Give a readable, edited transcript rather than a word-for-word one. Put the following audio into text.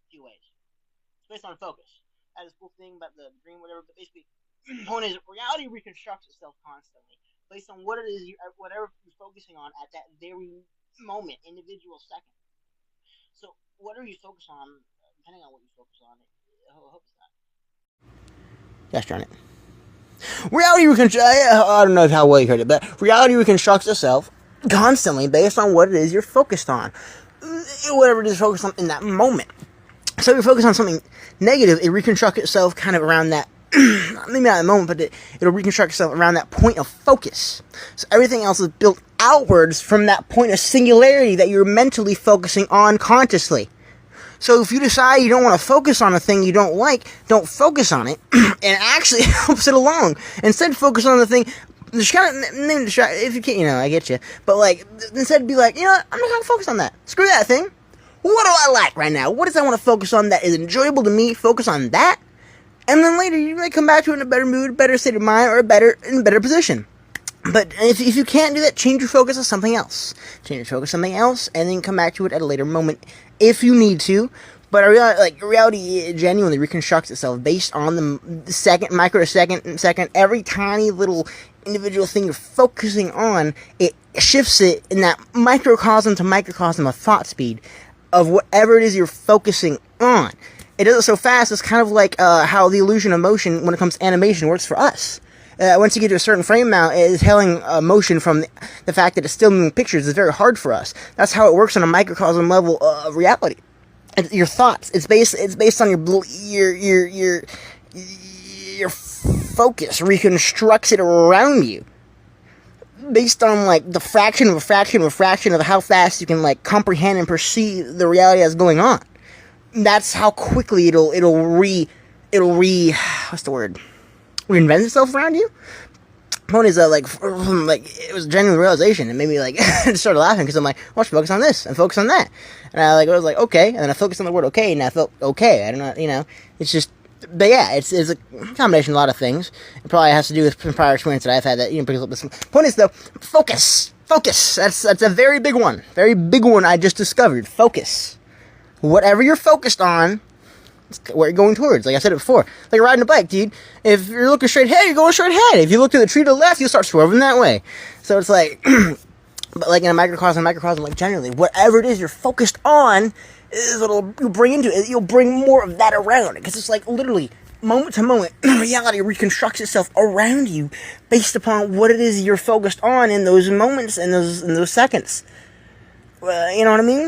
few ways. It's based on focus. That is a cool thing about the dream, whatever. But basically, the point is, reality reconstructs itself constantly based on what it is, whatever you're focusing on at that very moment, individual second. So, what are you focused on? Depending on what you focus on, I hope it's that. Gosh darn it. Reality reconstructs. I don't know how well you heard it, but reality reconstructs itself constantly based on what it is you're focused on. Whatever it is focused on in that moment. So if you're focused on something negative, it reconstructs itself kind of around that, maybe not at the moment, but it'll reconstruct itself around that point of focus. So everything else is built outwards from that point of singularity that you're mentally focusing on consciously. So if you decide you don't want to focus on a thing you don't like, don't focus on it, and actually helps it along. Instead, focus on the thing. Just kind of, if you can't, I get you. But like, instead, be like, I'm not gonna focus on that. Screw that thing. What do I like right now? What does I want to focus on that is enjoyable to me? Focus on that, and then later you may come back to it in a better mood, better state of mind, or in a better position. But if you can't do that, change your focus to something else. Change your focus to something else, and then come back to it at a later moment if you need to. But reality genuinely reconstructs itself based on the second, every tiny little individual thing you're focusing on. It shifts it in that microcosm to microcosm of thought speed of whatever it is you're focusing on. It does it so fast, it's kind of like how the illusion of motion when it comes to animation works for us. Once you get to a certain frame amount, it's telling motion from the fact that it's still moving pictures is very hard for us. That's how it works on a microcosm level of reality. Your thoughts. It's based on your focus reconstructs it around you, based on like the fraction of a fraction of a fraction of how fast you can like comprehend and perceive the reality that's going on. That's how quickly it'll what's the word? Reinvent itself around you. Point is like it was a genuine realization. It made me like started laughing because I'm like, watch, focus on this and focus on that, and I was like, okay, and then I focused on the word okay, and I felt okay. I don't know, it's just, but yeah, it's a combination of a lot of things. It probably has to do with some prior experience that I've had that brings up this. Point is though, focus. That's a very big one I just discovered. Focus. Whatever you're focused on, where you're going towards. Like I said it before, like riding a bike, dude. If you're looking straight ahead, you're going straight ahead. If you look to the tree to the left, you'll start swerving that way. So it's like, but like in a microcosm, like generally, whatever it is you're focused on is what you'll bring into it. You'll bring more of that around it, because it's like literally moment to moment, reality reconstructs itself around you based upon what it is you're focused on in those moments and those seconds. You know what I mean?